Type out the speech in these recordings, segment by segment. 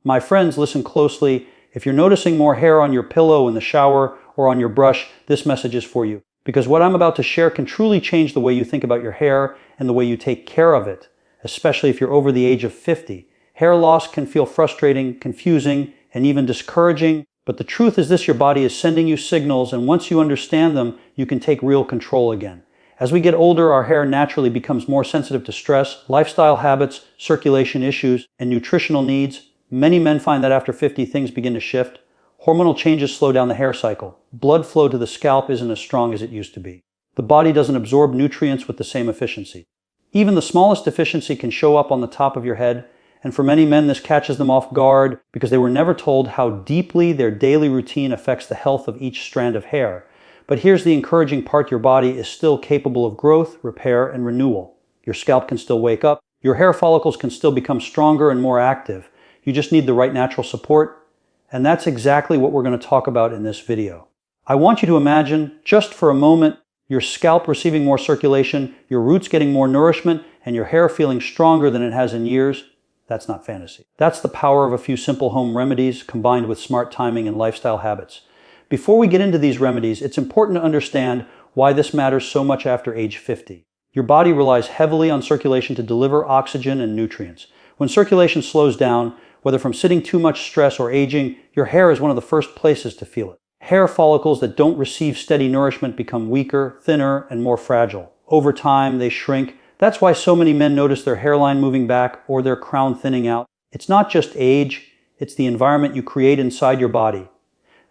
My friends, listen closely. If you're noticing more hair on your pillow in the shower or on your brush, this message is for you. Because what I'm about to share can truly change the way you think about your hair and the way you take care of it, especially if you're over the age of 50. Hair loss can feel frustrating, confusing, and even discouraging, but the truth is this: your body is sending you signals, and once you understand them, you can take real control again. As we get older, our hair naturally becomes more sensitive to stress, lifestyle habits, circulation issues, and nutritional needs. Many men find that after 50, things begin to shift. Hormonal changes slow down the hair cycle. Blood flow to the scalp isn't as strong as it used to be. The body doesn't absorb nutrients with the same efficiency. Even the smallest deficiency can show up on the top of your head, and for many men this catches them off guard because they were never told how deeply their daily routine affects the health of each strand of hair. But here's the encouraging part: your body is still capable of growth, repair, and renewal. Your scalp can still wake up. Your hair follicles can still become stronger and more active. You just need the right natural support. And that's exactly what we're going to talk about in this video. I want you to imagine, just for a moment, your scalp receiving more circulation, your roots getting more nourishment, and your hair feeling stronger than it has in years. That's not fantasy. That's the power of a few simple home remedies combined with smart timing and lifestyle habits. Before we get into these remedies, it's important to understand why this matters so much after age 50. Your body relies heavily on circulation to deliver oxygen and nutrients. When circulation slows down, whether from sitting too much stress or aging, your hair is one of the first places to feel it. Hair follicles that don't receive steady nourishment become weaker, thinner, and more fragile. Over time, they shrink. That's why so many men notice their hairline moving back or their crown thinning out. It's not just age, it's the environment you create inside your body.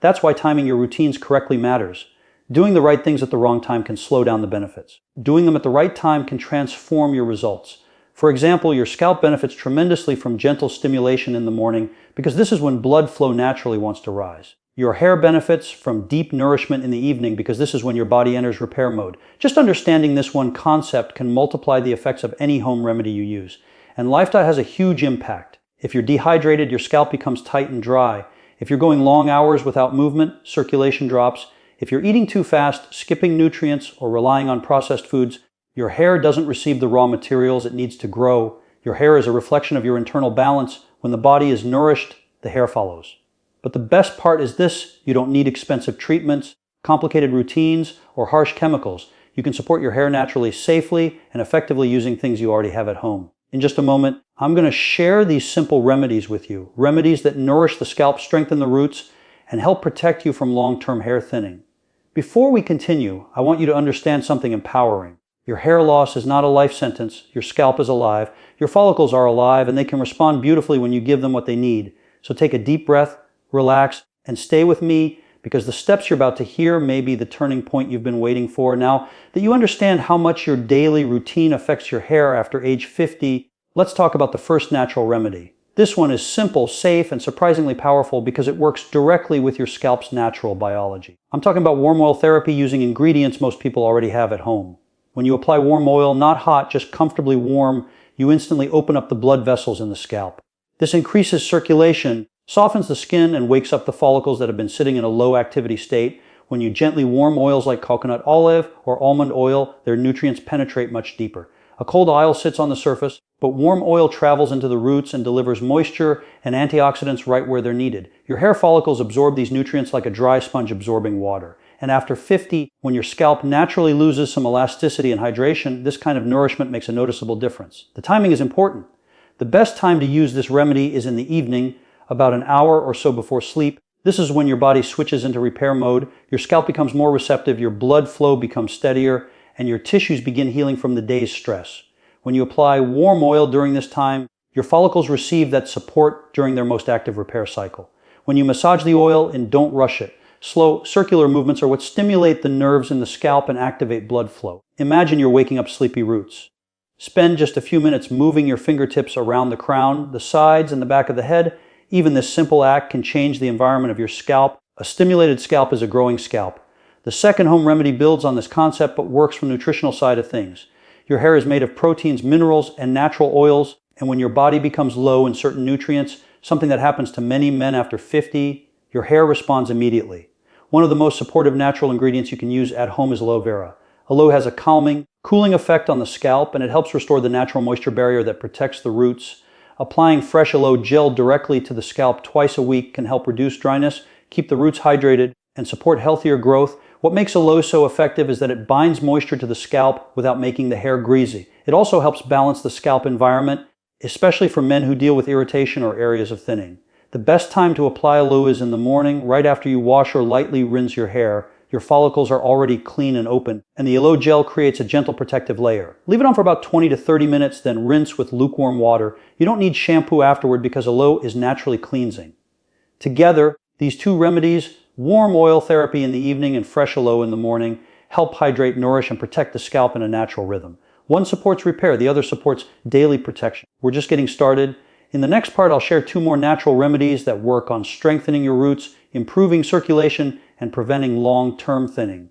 That's why timing your routines correctly matters. Doing the right things at the wrong time can slow down the benefits. Doing them at the right time can transform your results. For example, your scalp benefits tremendously from gentle stimulation in the morning because this is when blood flow naturally wants to rise. Your hair benefits from deep nourishment in the evening because this is when your body enters repair mode. Just understanding this one concept can multiply the effects of any home remedy you use. And lifestyle has a huge impact. If you're dehydrated, your scalp becomes tight and dry. If you're going long hours without movement, circulation drops. If you're eating too fast, skipping nutrients, or relying on processed foods, your hair doesn't receive the raw materials it needs to grow. Your hair is a reflection of your internal balance. When the body is nourished, the hair follows. But the best part is this: you don't need expensive treatments, complicated routines, or harsh chemicals. You can support your hair naturally, safely, and effectively using things you already have at home. In just a moment, I'm going to share these simple remedies with you. Remedies that nourish the scalp, strengthen the roots, and help protect you from long-term hair thinning. Before we continue, I want you to understand something empowering. Your hair loss is not a life sentence. Your scalp is alive. Your follicles are alive, and they can respond beautifully when you give them what they need. So take a deep breath, relax, and stay with me, because the steps you're about to hear may be the turning point you've been waiting for. Now that you understand how much your daily routine affects your hair after age 50, let's talk about the first natural remedy. This one is simple, safe, and surprisingly powerful because it works directly with your scalp's natural biology. I'm talking about warm oil therapy using ingredients most people already have at home. When you apply warm oil, not hot, just comfortably warm, you instantly open up the blood vessels in the scalp. This increases circulation, softens the skin, and wakes up the follicles that have been sitting in a low activity state. When you gently warm oils like coconut olive or almond oil, their nutrients penetrate much deeper. A cold oil sits on the surface, but warm oil travels into the roots and delivers moisture and antioxidants right where they're needed. Your hair follicles absorb these nutrients like a dry sponge absorbing water. And after 50, when your scalp naturally loses some elasticity and hydration, this kind of nourishment makes a noticeable difference. The timing is important. The best time to use this remedy is in the evening, about an hour or so before sleep. This is when your body switches into repair mode, your scalp becomes more receptive, your blood flow becomes steadier, and your tissues begin healing from the day's stress. When you apply warm oil during this time, your follicles receive that support during their most active repair cycle. When you massage the oil, and don't rush it, slow circular movements are what stimulate the nerves in the scalp and activate blood flow. Imagine you're waking up sleepy roots. Spend just a few minutes moving your fingertips around the crown, the sides, and the back of the head. Even this simple act can change the environment of your scalp. A stimulated scalp is a growing scalp. The second home remedy builds on this concept but works from the nutritional side of things. Your hair is made of proteins, minerals, and natural oils, and when your body becomes low in certain nutrients, something that happens to many men after 50, your hair responds immediately. One of the most supportive natural ingredients you can use at home is aloe vera. Aloe has a calming, cooling effect on the scalp, and it helps restore the natural moisture barrier that protects the roots. Applying fresh aloe gel directly to the scalp twice a week can help reduce dryness, keep the roots hydrated, and support healthier growth. What makes aloe so effective is that it binds moisture to the scalp without making the hair greasy. It also helps balance the scalp environment, especially for men who deal with irritation or areas of thinning. The best time to apply aloe is in the morning, right after you wash or lightly rinse your hair. Your follicles are already clean and open, and the aloe gel creates a gentle protective layer. Leave it on for about 20 to 30 minutes, then rinse with lukewarm water. You don't need shampoo afterward because aloe is naturally cleansing. Together, these two remedies, warm oil therapy in the evening and fresh aloe in the morning, help hydrate, nourish, and protect the scalp in a natural rhythm. One supports repair, the other supports daily protection. We're just getting started. In the next part, I'll share 2 more natural remedies that work on strengthening your roots, improving circulation, and preventing long-term thinning.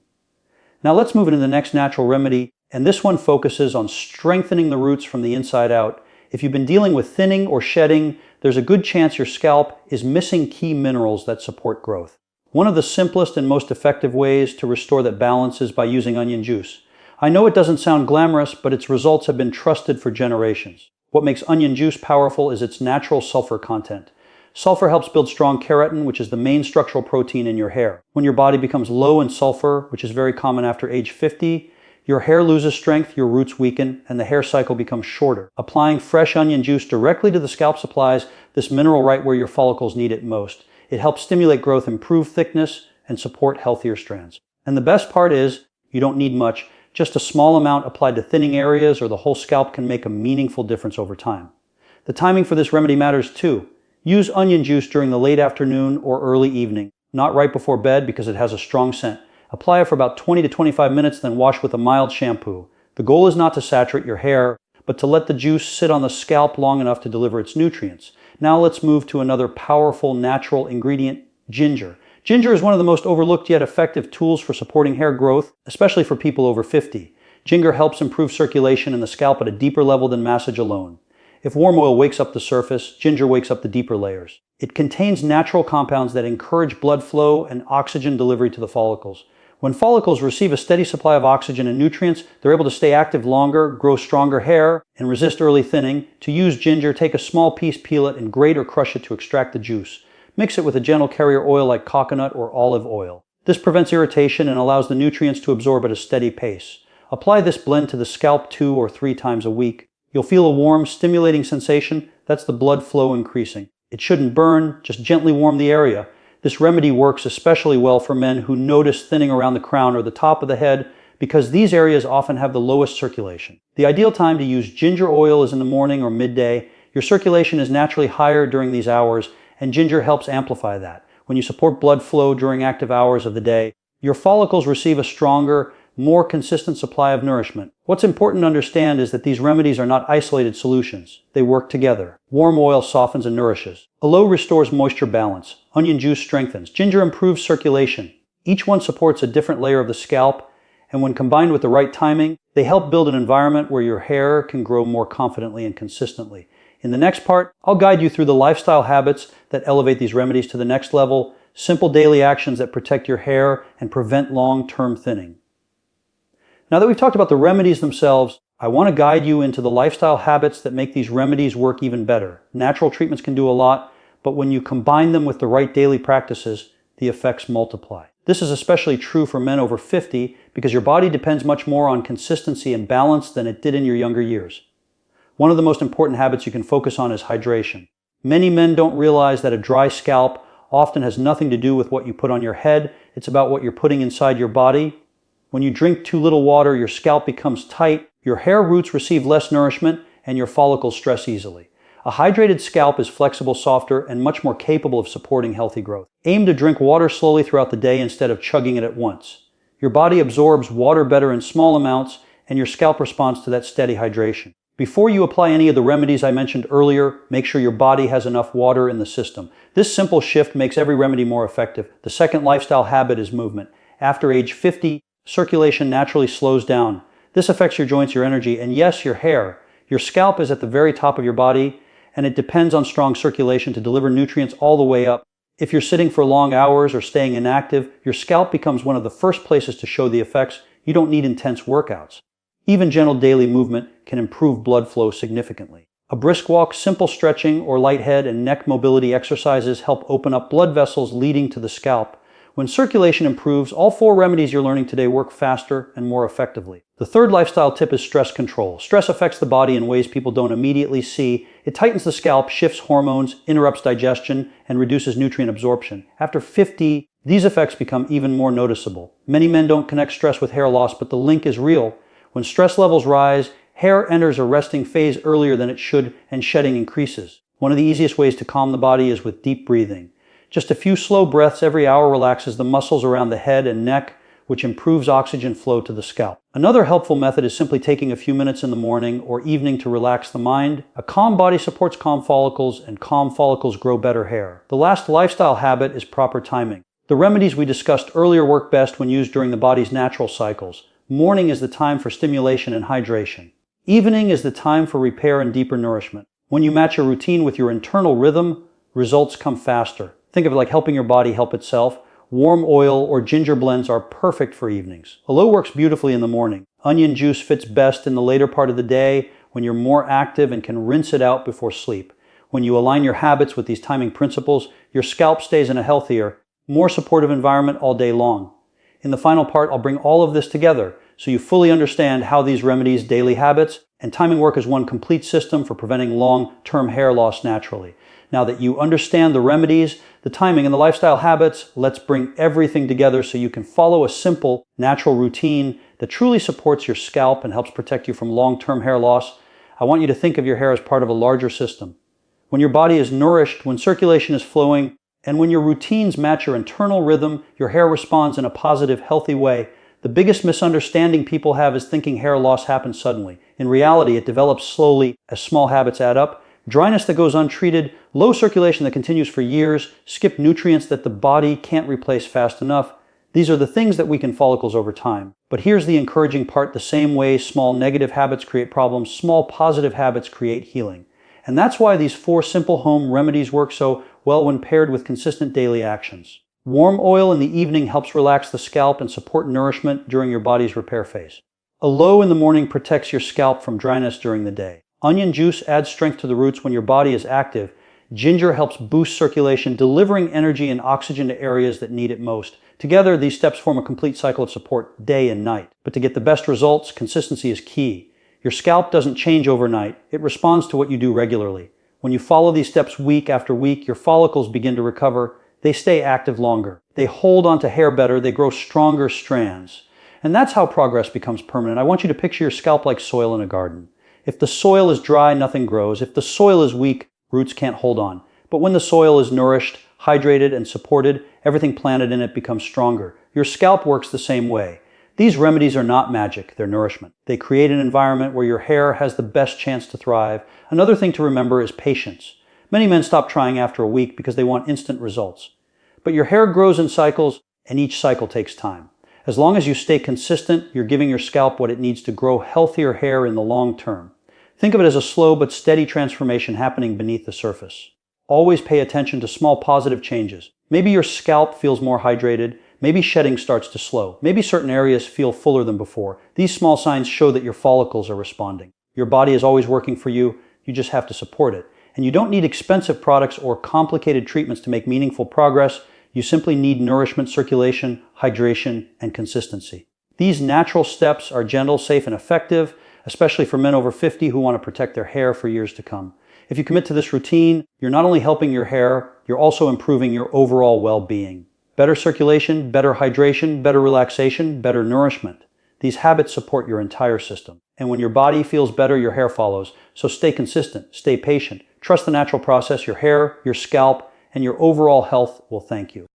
Now let's move into the next natural remedy, and this one focuses on strengthening the roots from the inside out. If you've been dealing with thinning or shedding, there's a good chance your scalp is missing key minerals that support growth. One of the simplest and most effective ways to restore that balance is by using onion juice. I know it doesn't sound glamorous, but its results have been trusted for generations. What makes onion juice powerful is its natural sulfur content. Sulfur helps build strong keratin, which is the main structural protein in your hair. When your body becomes low in sulfur, which is very common after age 50, your hair loses strength, your roots weaken, and the hair cycle becomes shorter. Applying fresh onion juice directly to the scalp supplies this mineral right where your follicles need it most. It helps stimulate growth, improve thickness, and support healthier strands. And the best part is, you don't need much. Just a small amount applied to thinning areas or the whole scalp can make a meaningful difference over time. The timing for this remedy matters too. Use onion juice during the late afternoon or early evening, not right before bed because it has a strong scent. Apply it for about 20 to 25 minutes, then wash with a mild shampoo. The goal is not to saturate your hair, but to let the juice sit on the scalp long enough to deliver its nutrients. Now let's move to another powerful natural ingredient, ginger. Ginger is one of the most overlooked yet effective tools for supporting hair growth, especially for people over 50. Ginger helps improve circulation in the scalp at a deeper level than massage alone. If warm oil wakes up the surface, ginger wakes up the deeper layers. It contains natural compounds that encourage blood flow and oxygen delivery to the follicles. When follicles receive a steady supply of oxygen and nutrients, they're able to stay active longer, grow stronger hair, and resist early thinning. To use ginger, take a small piece, peel it, and grate or crush it to extract the juice. Mix it with a gentle carrier oil like coconut or olive oil. This prevents irritation and allows the nutrients to absorb at a steady pace. Apply this blend to the scalp 2 or 3 times a week. You'll feel a warm, stimulating sensation. That's the blood flow increasing. It shouldn't burn, just gently warm the area. This remedy works especially well for men who notice thinning around the crown or the top of the head because these areas often have the lowest circulation. The ideal time to use ginger oil is in the morning or midday. Your circulation is naturally higher during these hours, and ginger helps amplify that. When you support blood flow during active hours of the day, your follicles receive a stronger, more consistent supply of nourishment. What's important to understand is that these remedies are not isolated solutions. They work together. Warm oil softens and nourishes. Aloe restores moisture balance. Onion juice strengthens. Ginger improves circulation. Each one supports a different layer of the scalp, and when combined with the right timing, they help build an environment where your hair can grow more confidently and consistently. In the next part, I'll guide you through the lifestyle habits that elevate these remedies to the next level, simple daily actions that protect your hair and prevent long-term thinning. Now that we've talked about the remedies themselves, I want to guide you into the lifestyle habits that make these remedies work even better. Natural treatments can do a lot, but when you combine them with the right daily practices, the effects multiply. This is especially true for men over 50 because your body depends much more on consistency and balance than it did in your younger years. One of the most important habits you can focus on is hydration. Many men don't realize that a dry scalp often has nothing to do with what you put on your head. It's about what you're putting inside your body. When you drink too little water, your scalp becomes tight, your hair roots receive less nourishment, and your follicles stress easily. A hydrated scalp is flexible, softer, and much more capable of supporting healthy growth. Aim to drink water slowly throughout the day instead of chugging it at once. Your body absorbs water better in small amounts, and your scalp responds to that steady hydration. Before you apply any of the remedies I mentioned earlier, make sure your body has enough water in the system. This simple shift makes every remedy more effective. The second lifestyle habit is movement. After age 50, circulation naturally slows down. This affects your joints, your energy, and yes, your hair. Your scalp is at the very top of your body, and it depends on strong circulation to deliver nutrients all the way up. If you're sitting for long hours or staying inactive, your scalp becomes one of the first places to show the effects. You don't need intense workouts. Even gentle daily movement can improve blood flow significantly. A brisk walk, simple stretching, or light head and neck mobility exercises help open up blood vessels leading to the scalp. When circulation improves, all 4 remedies you're learning today work faster and more effectively. The third lifestyle tip is stress control. Stress affects the body in ways people don't immediately see. It tightens the scalp, shifts hormones, interrupts digestion, and reduces nutrient absorption. After 50, these effects become even more noticeable. Many men don't connect stress with hair loss, but the link is real. When stress levels rise, hair enters a resting phase earlier than it should, and shedding increases. One of the easiest ways to calm the body is with deep breathing. Just a few slow breaths every hour relaxes the muscles around the head and neck, which improves oxygen flow to the scalp. Another helpful method is simply taking a few minutes in the morning or evening to relax the mind. A calm body supports calm follicles, and calm follicles grow better hair. The last lifestyle habit is proper timing. The remedies we discussed earlier work best when used during the body's natural cycles. Morning is the time for stimulation and hydration. Evening is the time for repair and deeper nourishment. When you match your routine with your internal rhythm, results come faster. Think of it like helping your body help itself. Warm oil or ginger blends are perfect for evenings. Aloe works beautifully in the morning. Onion juice fits best in the later part of the day when you're more active and can rinse it out before sleep. When you align your habits with these timing principles, your scalp stays in a healthier, more supportive environment all day long. In the final part, I'll bring all of this together so you fully understand how these remedies, daily habits, and timing work as one complete system for preventing long-term hair loss naturally. Now that you understand the remedies, the timing, and the lifestyle habits, let's bring everything together so you can follow a simple, natural routine that truly supports your scalp and helps protect you from long-term hair loss. I want you to think of your hair as part of a larger system. When your body is nourished, when circulation is flowing, and when your routines match your internal rhythm, your hair responds in a positive, healthy way. The biggest misunderstanding people have is thinking hair loss happens suddenly. In reality, it develops slowly as small habits add up. Dryness that goes untreated, low circulation that continues for years, skip nutrients that the body can't replace fast enough. These are the things that weaken follicles over time. But here's the encouraging part: the same way small negative habits create problems, small positive habits create healing. And that's why these 4 simple home remedies work so well when paired with consistent daily actions. Warm oil in the evening helps relax the scalp and support nourishment during your body's repair phase. Aloe in the morning protects your scalp from dryness during the day. Onion juice adds strength to the roots when your body is active. Ginger helps boost circulation, delivering energy and oxygen to areas that need it most. Together, these steps form a complete cycle of support day and night. But to get the best results, consistency is key. Your scalp doesn't change overnight. It responds to what you do regularly. When you follow these steps week after week, your follicles begin to recover. They stay active longer. They hold onto hair better. They grow stronger strands. And that's how progress becomes permanent. I want you to picture your scalp like soil in a garden. If the soil is dry, nothing grows. If the soil is weak, roots can't hold on. But when the soil is nourished, hydrated, and supported, everything planted in it becomes stronger. Your scalp works the same way. These remedies are not magic, they're nourishment. They create an environment where your hair has the best chance to thrive. Another thing to remember is patience. Many men stop trying after a week because they want instant results. But your hair grows in cycles, and each cycle takes time. As long as you stay consistent, you're giving your scalp what it needs to grow healthier hair in the long term. Think of it as a slow but steady transformation happening beneath the surface. Always pay attention to small positive changes. Maybe your scalp feels more hydrated. Maybe shedding starts to slow. Maybe certain areas feel fuller than before. These small signs show that your follicles are responding. Your body is always working for you. You just have to support it. And you don't need expensive products or complicated treatments to make meaningful progress. You simply need nourishment, circulation, hydration, and consistency. These natural steps are gentle, safe, and effective, especially for men over 50 who want to protect their hair for years to come. If you commit to this routine, you're not only helping your hair, you're also improving your overall well-being. Better circulation, better hydration, better relaxation, better nourishment. These habits support your entire system. And when your body feels better, your hair follows. So stay consistent, stay patient. Trust the natural process. Your hair, your scalp, and your overall health will thank you.